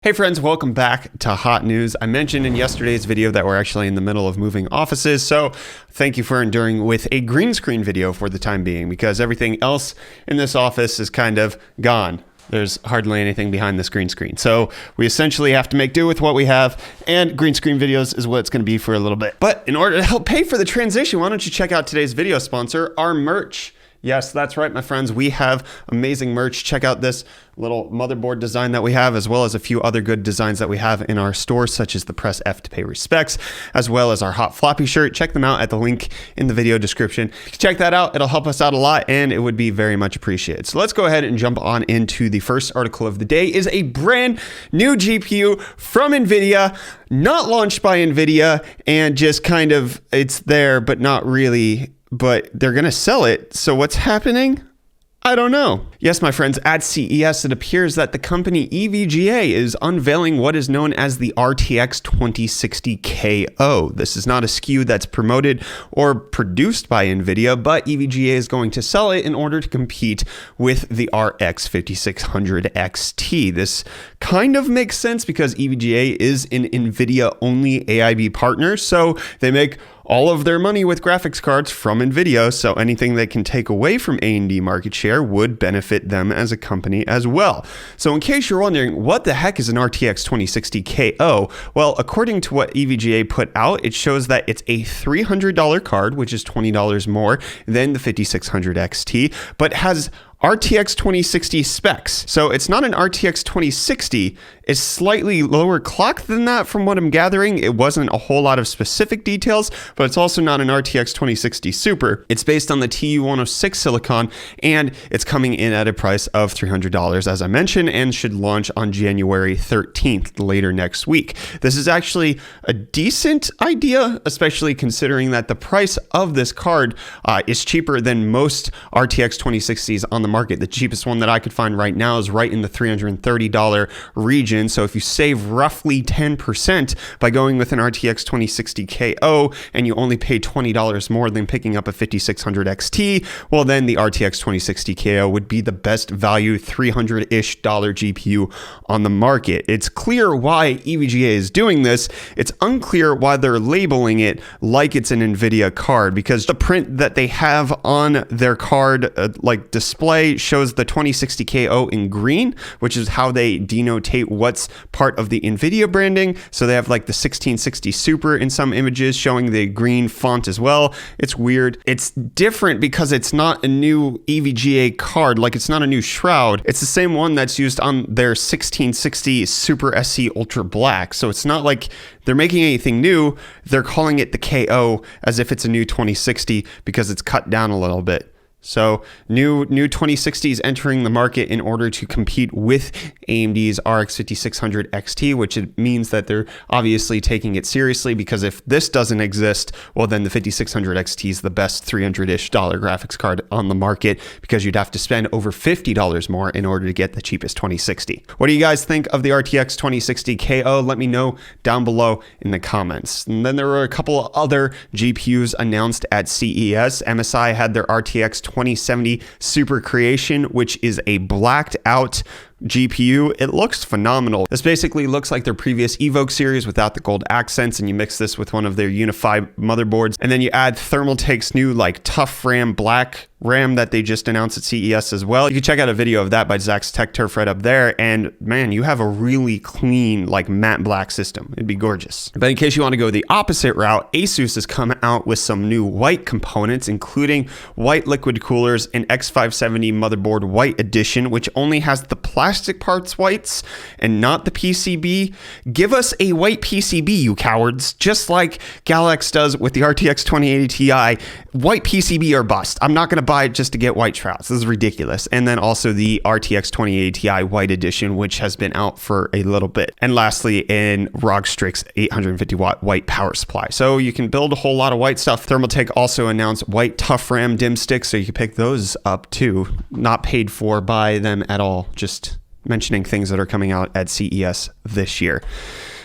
Hey friends, welcome back to Hot News. I mentioned in yesterday's video that we're actually in the middle of moving offices, so thank you for enduring with a green screen video for the time being, because everything else in this office is kind of gone. There's hardly anything behind this green screen. So we essentially have to make do with what we have, and green screen videos is what it's gonna be for a little bit. But in order to help pay for the transition, why don't you check out today's video sponsor, our merch. Yes, that's right, my friends. We have amazing merch. Check out this little motherboard design that we have, as well as a few other good designs that we have in our store, such as the Press F to Pay Respects, as well as our Hot Floppy shirt. Check them out at the link in the video description. Check that out. It'll help us out a lot, and it would be very much appreciated. So let's go ahead and jump on into the first article of the day. Is a brand new GPU from Nvidia, not launched by Nvidia, and just kind of, it's there, but not really. But they're going to sell it. So what's happening? I don't know. Yes, my friends, at CES, it appears that the company EVGA is unveiling what is known as the RTX 2060 KO. This is not a SKU that's promoted or produced by Nvidia, but EVGA is going to sell it in order to compete with the RX 5600 XT. This kind of makes sense because EVGA is an Nvidia-only AIB partner, so they make all of their money with graphics cards from Nvidia, so anything they can take away from A&D market share would benefit them as a company as well. So in case you're wondering, what the heck is an RTX 2060 KO? Well, according to what EVGA put out, it shows that it's a $300 card, which is $20 more than the 5600 XT, but has RTX 2060 specs. So it's not an RTX 2060, it's slightly lower clock than that from what I'm gathering. It wasn't a whole lot of specific details, but it's also not an RTX 2060 Super. It's based on the TU106 silicon, and it's coming in at a price of $300, as I mentioned, and should launch on January 13th, later next week. This is actually a decent idea, especially considering that the price of this card is cheaper than most RTX 2060s on the market. The cheapest one that I could find right now is right in the $330 region. So if you save roughly 10% by going with an RTX 2060 KO and you only pay $20 more than picking up a 5600 XT, well then the RTX 2060 KO would be the best value $300-ish GPU on the market. It's clear why EVGA is doing this. It's unclear why they're labeling it like it's an Nvidia card, because the print that they have on their card like display shows the 2060 KO in green, which is how they denotate what's part of the Nvidia branding. So they have like the 1660 Super in some images showing the green font as well. It's weird. It's different because it's not a new EVGA card, like it's not a new shroud. It's the same one that's used on their 1660 Super SC Ultra Black. So it's not like they're making anything new. They're calling it the KO as if it's a new 2060 because it's cut down a little bit. So new 2060s entering the market in order to compete with AMD's RX 5600 XT, which it means that they're obviously taking it seriously, because if this doesn't exist, well then the 5600 XT is the best $300-ish graphics card on the market, because you'd have to spend over $50 more in order to get the cheapest 2060. What do you guys think of the RTX 2060 KO? Let me know down below in the comments. And then there were a couple of other GPUs announced at CES. MSI had their RTX 2070 Super Creation, which is a blacked out GPU. It looks phenomenal. This basically looks like their previous Evoke series without the gold accents, and you mix this with one of their unified motherboards, and then you add Thermaltake's new like tough RAM black RAM that they just announced at CES as well. You can check out a video of that by Zach's Tech Turf right up there, and man, you have a really clean like matte black system. It'd be gorgeous. But in case you want to go the opposite route, ASUS has come out with some new white components, including white liquid coolers and X570 motherboard white edition, which only has the plastic parts whites and not the PCB. Give us a white PCB, you cowards, just like Galax does with the RTX 2080 Ti. White PCB or bust. I'm not going to buy it just to get white shrouds. This is ridiculous. And then also the RTX 2080 Ti white edition, which has been out for a little bit. And lastly, in ROG Strix 850 watt white power supply. So you can build a whole lot of white stuff. Thermaltake also announced white tough RAM dim sticks, so you can pick those up too. Not paid for by them at all, just mentioning things that are coming out at CES this year.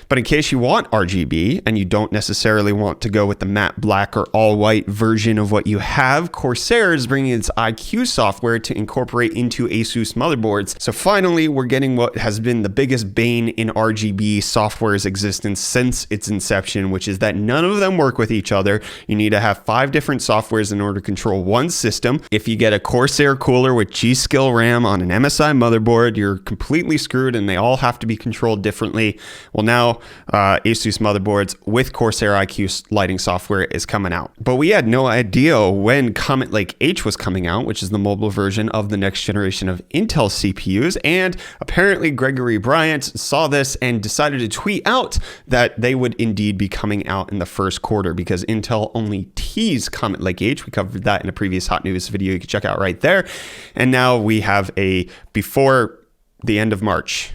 But in case you want RGB and you don't necessarily want to go with the matte black or all white version of what you have, Corsair is bringing its iCUE software to incorporate into ASUS motherboards. So finally, we're getting what has been the biggest bane in RGB software's existence since its inception, which is that none of them work with each other. You need to have 5 different softwares in order to control one system. If you get a Corsair cooler with G-Skill RAM on an MSI motherboard, you're completely screwed and they all have to be controlled differently. Well, now ASUS motherboards with Corsair iCUE lighting software is coming out. But we had no idea when Comet Lake H was coming out, which is the mobile version of the next generation of Intel CPUs. And apparently Gregory Bryant saw this and decided to tweet out that they would indeed be coming out in the first quarter, because Intel only teased Comet Lake H. We covered that in a previous hot news video you can check out right there. And now we have a before the end of March.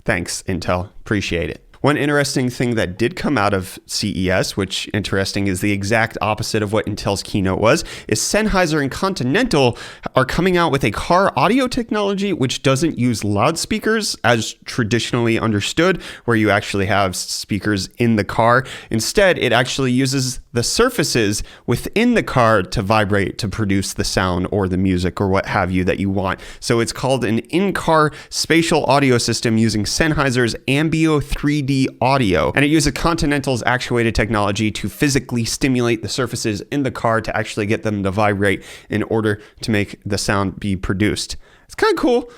Thanks, Intel. Appreciate it. One interesting thing that did come out of CES, which interesting is the exact opposite of what Intel's keynote was, is Sennheiser and Continental are coming out with a car audio technology which doesn't use loudspeakers as traditionally understood, where you actually have speakers in the car. Instead, it actually uses the surfaces within the car to vibrate to produce the sound or the music or what have you that you want. So it's called an in-car spatial audio system using Sennheiser's Ambio 3D audio, and it uses Continental's actuated technology to physically stimulate the surfaces in the car to actually get them to vibrate in order to make the sound be produced. It's kind of cool.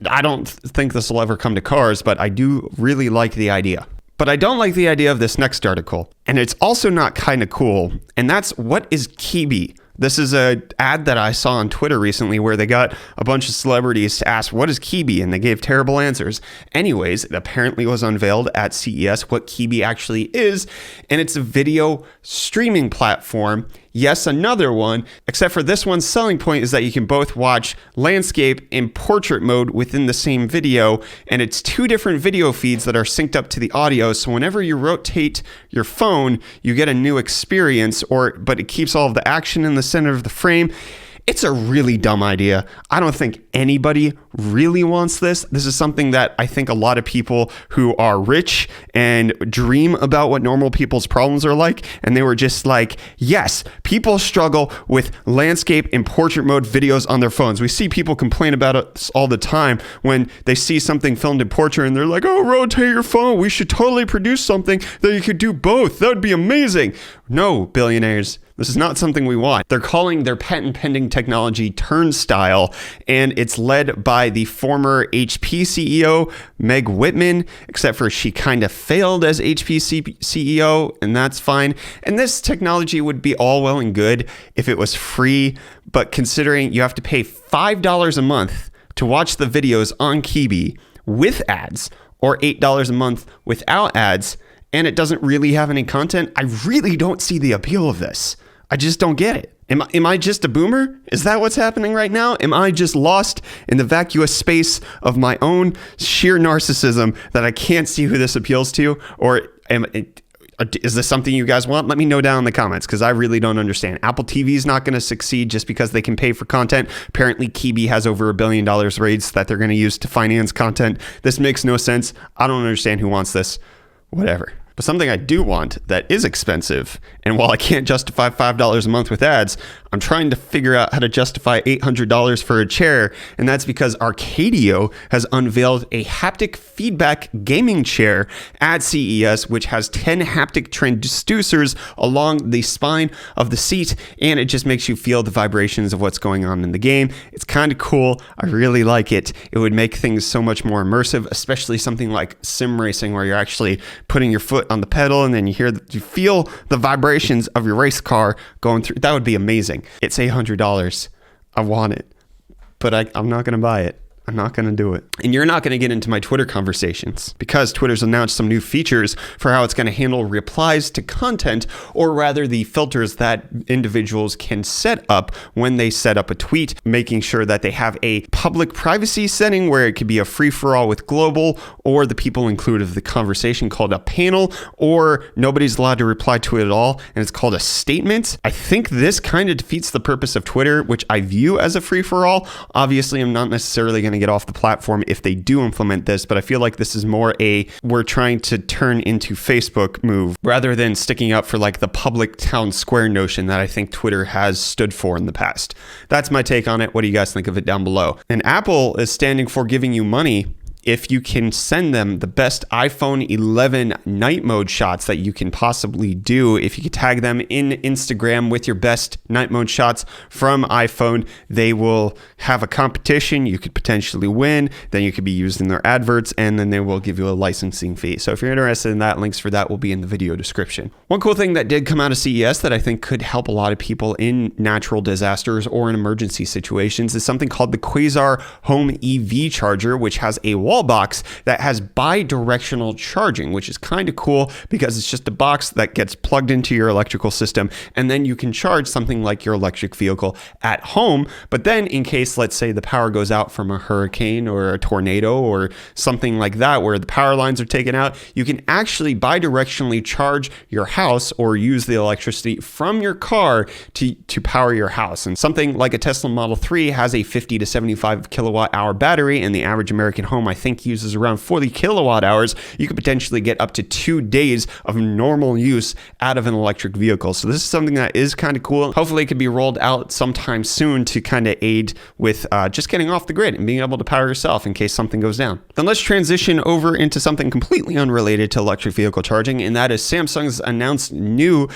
I don't think this will ever come to cars, but I do really like the idea. But I don't like the idea of this next article, and it's also not kind of cool, and that's what is Quibi? This is an ad that I saw on Twitter recently where they got a bunch of celebrities to ask, what is Quibi? And they gave terrible answers. Anyways, it apparently was unveiled at CES what Quibi actually is, and it's a video streaming platform. Yes, another one, except for this one's selling point is that you can both watch landscape and portrait mode within the same video, and it's 2 different video feeds that are synced up to the audio, so whenever you rotate your phone, you get a new experience, but it keeps all of the action in the center of the frame. It's a really dumb idea. I don't think anybody really wants this. This is something that I think a lot of people who are rich and dream about what normal people's problems are like, and they were just like, yes, people struggle with landscape and portrait mode videos on their phones. We see people complain about it all the time when they see something filmed in portrait and they're like, oh, rotate your phone. We should totally produce something that you could do both. That would be amazing. No, billionaires. This is not something we want. They're calling their patent pending technology Turnstile, and it's led by the former HP CEO, Meg Whitman, except for she kind of failed as HP CEO, and that's fine. And this technology would be all well and good if it was free, but considering you have to pay $5 a month to watch the videos on Quibi with ads, or $8 a month without ads, and it doesn't really have any content, I really don't see the appeal of this. I just don't get it. Am I just a boomer? Is that what's happening right now? Am I just lost in the vacuous space of my own sheer narcissism that I can't see who this appeals to? Or is this something you guys want? Let me know down in the comments, because I really don't understand. Apple TV is not going to succeed just because they can pay for content. Apparently, Quibi has over $1 billion raised that they're going to use to finance content. This makes no sense. I don't understand who wants this. Whatever. But something I do want that is expensive, and while I can't justify $5 a month with ads, I'm trying to figure out how to justify $800 for a chair, and that's because Arcadio has unveiled a haptic feedback gaming chair at CES, which has 10 haptic transducers along the spine of the seat, and it just makes you feel the vibrations of what's going on in the game. It's kind of cool. I really like it. It would make things so much more immersive, especially something like sim racing, where you're actually putting your foot on the pedal and then you feel the vibrations of your race car going through. That would be amazing. It's $800. I want it, but I'm not going to buy it. I'm not going to do it. And you're not going to get into my Twitter conversations, because Twitter's announced some new features for how it's going to handle replies to content, or rather the filters that individuals can set up when they set up a tweet, making sure that they have a public privacy setting where it could be a free-for-all with global, or the people included of the conversation called a panel, or nobody's allowed to reply to it at all, and it's called a statement. I think this kind of defeats the purpose of Twitter, which I view as a free-for-all. Obviously, I'm not necessarily going going to get off the platform if they do implement this, but I feel like this is more we're trying to turn into Facebook move rather than sticking up for like the public town square notion that I think Twitter has stood for in the past. That's my take on it. What do you guys think of it down below? And Apple is standing for giving you money if you can send them the best iPhone 11 night mode shots that you can possibly do. If you could tag them in Instagram with your best night mode shots from iPhone, they will have a competition. You could potentially win. Then you could be used in their adverts, and then they will give you a licensing fee. So if you're interested in that, links for that will be in the video description. One cool thing that did come out of CES that I think could help a lot of people in natural disasters or in emergency situations is something called the Quasar Home EV Charger, which has a wall box that has bi-directional charging, which is kind of cool because it's just a box that gets plugged into your electrical system, and then you can charge something like your electric vehicle at home. But then in case, let's say, the power goes out from a hurricane or a tornado or something like that where the power lines are taken out, you can actually bi-directionally charge your house or use the electricity from your car to power your house. And something like a Tesla Model 3 has a 50 to 75 kilowatt hour battery, and the average American home, I think, uses around 40 kilowatt hours. You could potentially get up to 2 days of normal use out of an electric vehicle. So this is something that is kind of cool. Hopefully it could be rolled out sometime soon to kind of aid with just getting off the grid and being able to power yourself in case something goes down. Then let's transition over into something completely unrelated to electric vehicle charging, and that is Samsung's announced new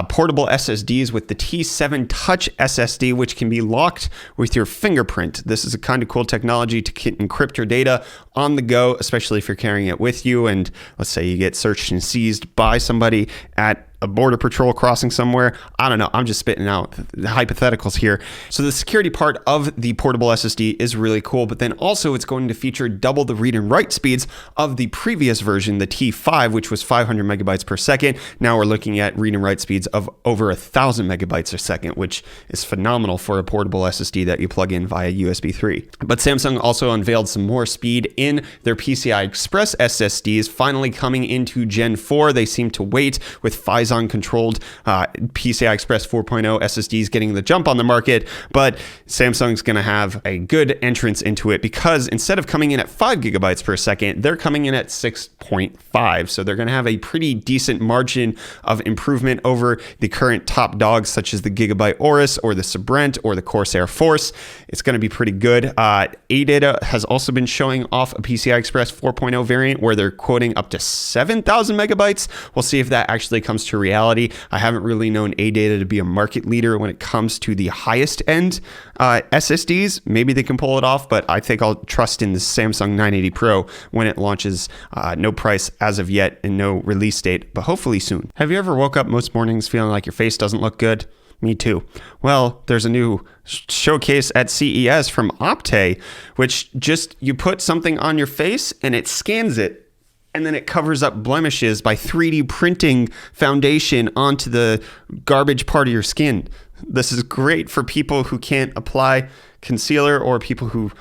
portable SSDs with the T7 Touch SSD, which can be locked with your fingerprint. This is a kind of cool technology to encrypt your data on the go, especially if you're carrying it with you, and let's say you get searched and seized by somebody at a border patrol crossing somewhere. I don't know. I'm just spitting out the hypotheticals here. So the security part of the portable SSD is really cool, but then also it's going to feature double the read and write speeds of the previous version, the T5, which was 500 megabytes per second. Now we're looking at read and write speeds of over 1,000 megabytes a second, which is phenomenal for a portable SSD that you plug in via USB 3. But Samsung also unveiled some more speed in their PCI Express SSDs, finally coming into Gen 4. They seem to wait with Phison-controlled PCI Express 4.0 SSDs getting the jump on the market, but Samsung's going to have a good entrance into it because instead of coming in at 5 gigabytes per second, they're coming in at 6.5. So they're going to have a pretty decent margin of improvement over the current top dogs such as the Gigabyte Aorus or the Sabrent or the Corsair Force. It's going to be pretty good. AData has also been showing off a PCI Express 4.0 variant where they're quoting up to 7,000 megabytes. We'll see if that actually comes to reality. I haven't really known AData to be a market leader when it comes to the highest end SSDs. Maybe they can pull it off, but I think I'll trust in the Samsung 980 Pro when it launches. No price as of yet and no release date, but hopefully soon. Have you ever woke up most mornings feeling like your face doesn't look good? Me too. Well, there's a new showcase at CES from Opte, which just you put something on your face and it scans it, and then it covers up blemishes by 3D printing foundation onto the garbage part of your skin. This is great for people who can't apply concealer or people who,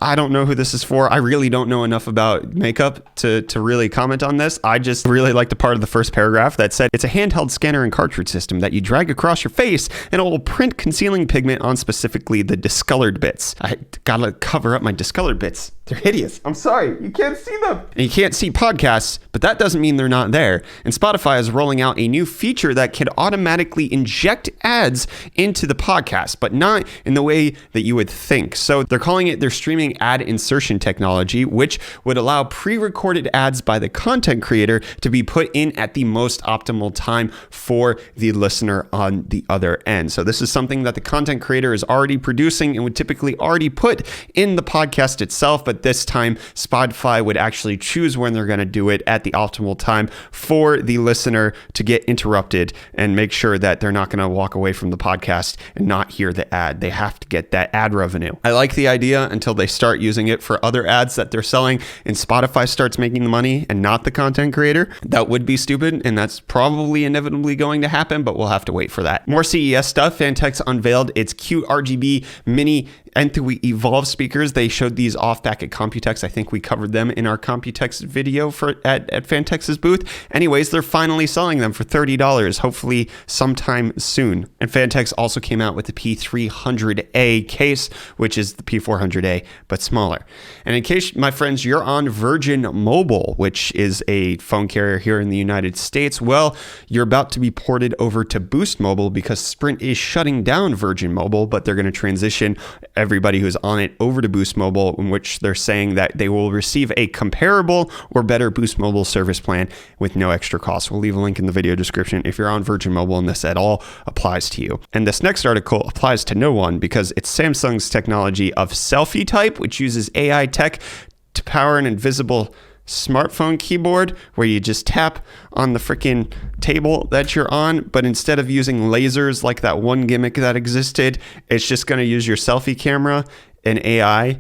I don't know who this is for. I really don't know enough about makeup to really comment on this. I just really like the part of the first paragraph that said, it's a handheld scanner and cartridge system that you drag across your face and it will print concealing pigment on specifically the discolored bits. I gotta cover up my discolored bits. They're hideous. I'm sorry. You can't see them. And you can't see podcasts, but that doesn't mean they're not there. And Spotify is rolling out a new feature that can automatically inject ads into the podcast, but not in the way that you would think. So they're calling it their streaming ad insertion technology, which would allow pre-recorded ads by the content creator to be put in at the most optimal time for the listener on the other end. So this is something that the content creator is already producing and would typically already put in the podcast itself, but this time Spotify would actually choose when they're going to do it at the optimal time for the listener to get interrupted and make sure that they're not going to walk away from the podcast and not hear the ad. They have to get that ad revenue. I like the idea until they start using it for other ads that they're selling and Spotify starts making the money and not the content creator. That would be stupid, and that's probably inevitably going to happen, but we'll have to wait for that. More CES stuff. Phanteks unveiled its cute RGB mini Enthui Evolve speakers. They showed these off back back at Computex. I think we covered them in our Computex video at Phanteks' booth. Anyways, they're finally selling them for $30, hopefully sometime soon. And Phanteks also came out with the P300A case, which is the P400A, but smaller. And in case, my friends, you're on Virgin Mobile, which is a phone carrier here in the United States, well, you're about to be ported over to Boost Mobile because Sprint is shutting down Virgin Mobile, but they're going to transition everybody who's on it over to Boost Mobile, in which they're saying that they will receive a comparable or better Boost Mobile service plan with no extra cost. We'll leave a link in the video description if you're on Virgin Mobile and this at all applies to you. And this next article applies to no one because it's Samsung's technology of Selfie type, which uses AI tech to power an invisible smartphone keyboard where you just tap on the freaking table that you're on, but instead of using lasers like that one gimmick that existed, it's just going to use your selfie camera and AI,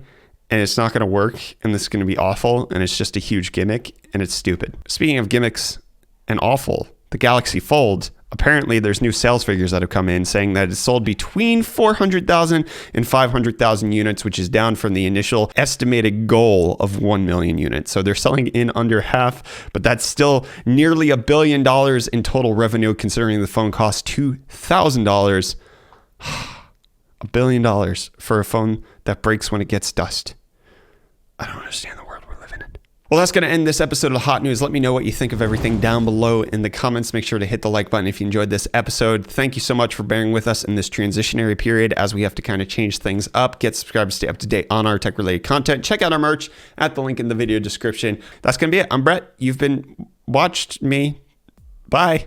and it's not going to work, and this is going to be awful, and it's just a huge gimmick, and it's stupid. Speaking of gimmicks and awful, the Galaxy Fold, apparently there's new sales figures that have come in saying that it's sold between 400,000 and 500,000 units, which is down from the initial estimated goal of 1 million units. So they're selling in under half, but that's still nearly $1 billion in total revenue considering the phone costs $2,000. $1 billion for a phone that breaks when it gets dust. I don't understand the world we're living in. Well, that's going to end this episode of Hot News. Let me know what you think of everything down below in the comments. Make sure to hit the like button if you enjoyed this episode. Thank you so much for bearing with us in this transitionary period as we have to kind of change things up. Get subscribed to stay up to date on our tech-related content. Check out our merch at the link in the video description. That's going to be it. I'm Brett. You've been watched me. Bye.